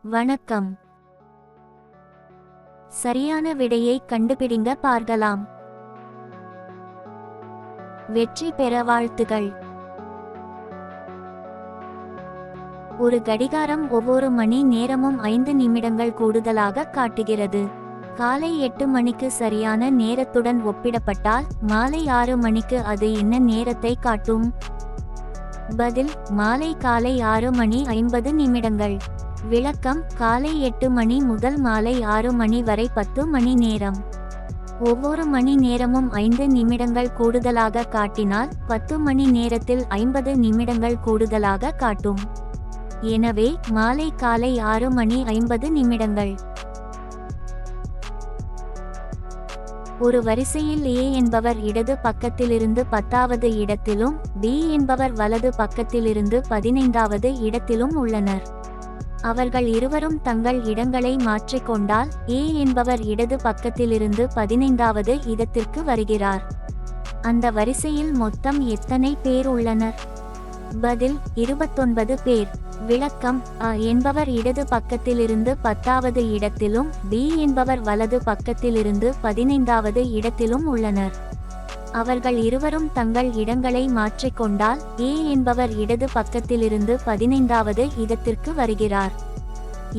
வணக்கம். சரியான விடையை கண்டுபிடிங்க பார்க்கலாம். வெற்றி பெற வாழ்த்துகள். ஒரு கடிகாரம் ஒவ்வொரு மணி நேரமும் 5 நிமிடங்கள் கூடுதலாக காட்டுகிறது. காலை 8 மணிக்கு சரியான நேரத்துடன் ஒப்பிடப்பட்டால் மாலை 6 மணிக்கு அது என்ன நேரத்தை காட்டும்? பதில்: காலை 6 மணி 50 நிமிடங்கள். விளக்கம்: காலை 8 மணி முதல் மாலை 6 மணி வரை 10 மணி நேரம். ஒவ்வொரு மணி நேரமும் 5 நிமிடங்கள் கூடுதலாக காட்டினால் 10 மணி நேரத்தில் 50 நிமிடங்கள் கூடுதலாக காட்டும். எனவே காலை 6 மணி 50 நிமிடங்கள். ஒரு வரிசையில் A என்பவர் இடது பக்கத்திலிருந்து 10வது இடத்திலும் B என்பவர் வலது பக்கத்திலிருந்து 15வது இடத்திலும் உள்ளனர். அவர்கள் இருவரும் தங்கள் இடங்களை மாற்றிக்கொண்டால் A என்பவர் இடது பக்கத்திலிருந்து 15வது இடத்திற்கு வருகிறார். அந்த வரிசையில் மொத்தம் எத்தனை பேர் உள்ளனர்? பதில்: 29 பேர். விளக்கம்: A என்பவர் இடது பக்கத்திலிருந்து 10வது இடத்திலும் B என்பவர் வலது பக்கத்திலிருந்து 15வது இடத்திலும் உள்ளனர். அவர்கள் இருவரும் தங்கள் இடங்களை மாற்றிக்கொண்டால் A என்பவர் இடது பக்கத்திலிருந்து 15வது இடத்திற்கு வருகிறார்.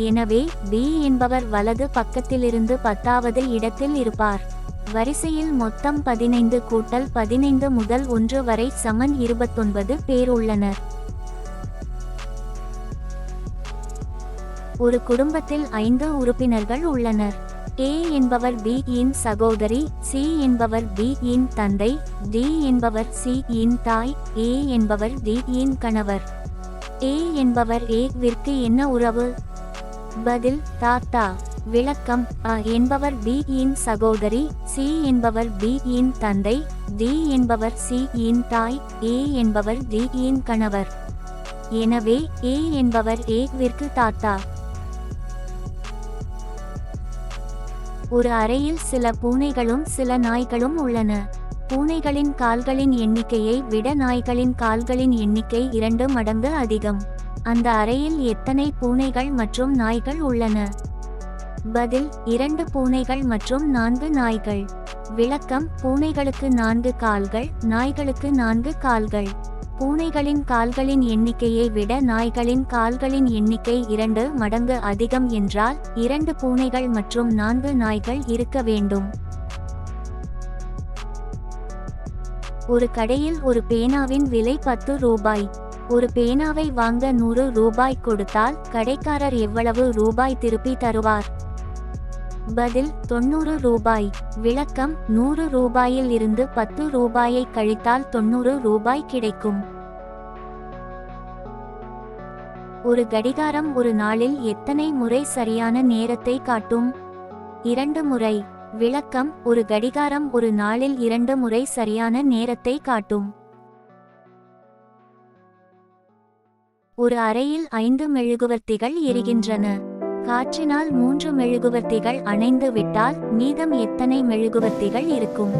எனவே B என்பவர் வலது பக்கத்திலிருந்து 10வது இடத்தில் இருப்பார். வரிசையில் மொத்தம் 15 கூட்டல் 15 முதல் 1 வரை சமன் 29 பேர் உள்ளனர். ஒரு குடும்பத்தில் 5 உறுப்பினர்கள் உள்ளனர். A என்பவர் B இன் சகோதரி, C என்பவர் B இன் தந்தை, D என்பவர் C இன் தாய், A என்பவர் D இன் கணவர். A என்பவர் A விற்கு என்ன உறவு? பதில்: தாத்தா. விளக்கம்: A என்பவர் B இன் சகோதரி, C என்பவர் B இன் தந்தை, D என்பவர் C இன் தாய், A என்பவர் D இன் கணவர். எனவே A என்பவர் A விற்கு தாத்தா. ஒரு அறையில் சில பூனைகளும் சில நாய்களும் உள்ளன. பூனைகளின் கால்களின் எண்ணிக்கையை விட நாய்களின் கால்களின் எண்ணிக்கை 2 மடங்கு அதிகம். அந்த அறையில் எத்தனை பூனைகள் மற்றும் நாய்கள் உள்ளன? பதில்: 2 பூனைகள் மற்றும் 4 நாய்கள். விளக்கம்: பூனைகளுக்கு 4 கால்கள், நாய்களுக்கு 4 கால்கள். பூனைகளின் கால்களின் எண்ணிக்கையை விட நாய்களின் கால்களின் எண்ணிக்கை 2 மடங்கு அதிகம் என்றால் 2 பூனைகள் மற்றும் 4 நாய்கள் இருக்க வேண்டும். ஒரு கடையில் ஒரு பேனாவின் விலை 10 ரூபாய். ஒரு பேனாவை வாங்க 100 ரூபாய் கொடுத்தால் கடைக்காரர் எவ்வளவு ரூபாய் திருப்பி தருவார்? பதில்: 90 ரூபாய். விளக்கம்: 100 ரூபாயில் இருந்து 10 ரூபாயை கழித்தால் 90 ரூபாய் கிடைக்கும். ஒரு கடிகாரம் ஒரு நாளில் எத்தனை முறை சரியான நேரத்தை காட்டும்? 2 முறை. விளக்கம்: ஒரு கடிகாரம் ஒரு நாளில் 2 முறை சரியான நேரத்தை காட்டும். ஒரு அறையில் 5 மெழுகுவர்த்திகள் எரிகின்றன. காற்றினால் 3 மெழுகுவர்த்திகள் அணைந்து விட்டால் மீதம் எத்தனை மெழுகுவர்த்திகள் இருக்கும்?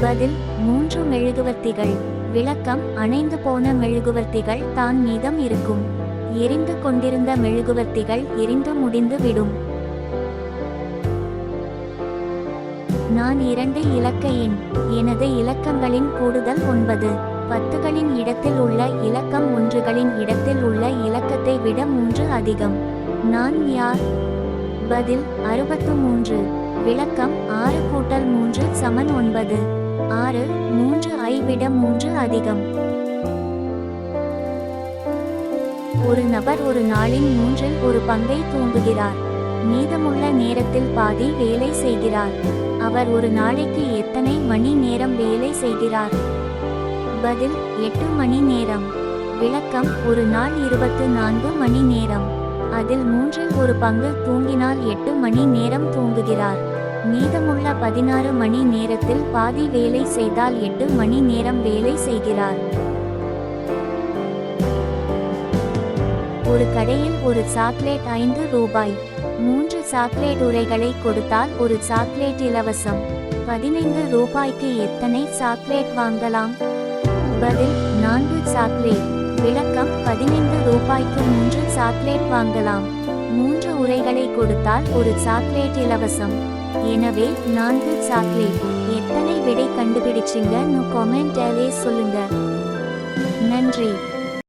பதில்: 3 மெழுகுவர்த்திகள். விளக்கம்: அணைந்து போன மெழுகுவர்த்திகள் தான் மீதம் இருக்கும். எரிந்து கொண்டிருந்த மெழுகுவர்த்திகள் எரிந்து முடிந்து விடும். நான் 2 இலக்க எண். எனது இலக்கங்களின் கூடுதல் 9. 10களின் இடத்தில் உள்ள இலக்கம் 1களின் இடத்தில் உள்ள இலக்கத்தை விட 3 அதிகம். நான் யார்? பதில்: 63. விளக்கம்: 6 கூட்டல் 3 சமன் 9. 6 3 ஐ விட 3 அதிகம். ஒரு நபர் ஒரு நாளின் 3இல் ஒரு பங்கை தூங்குகிறார். மீதமுள்ள நேரத்தில் பாதி வேலை செய்கிறார். அவர் ஒரு நாளைக்கு எத்தனை மணி நேரம் வேலை செய்கிறார்? பதில்: 8 மணி நேரம். விளக்கம்: ஒரு நாள் 24 மணி நேரம். அதில் 3இல் ஒரு பங்கு தூங்கினால் 8 மணி நேரம் தூங்குகிறார். மீதமுள்ள 16 மணி நேரத்தில் பாதி வேலை செய்தால் 8 மணி நேரம் வேலை செய்கிறார். ஒரு கடையில் ஒரு சாக்லேட் 5 ரூபாய். 3 சாக்லேட் உறைகளை கொடுத்தால் ஒரு சாக்லேட் இலவசம். 15 ரூபாய்க்கு எத்தனை சாக்லேட் வாங்கலாம்? பதில்: 4 சாக்லேட். விளக்கம்: 15 ரூபாய்க்கு 3 சாக்லேட் வாங்கலாம். 3 உரைகளை கொடுத்தால் ஒரு சாக்லேட் இலவசம். எனவே 4 சாக்லேட். எத்தனை விடை கண்டுபிடிச்சிங்கன்னு கமெண்ட்ல சொல்லுங்க. நன்றி.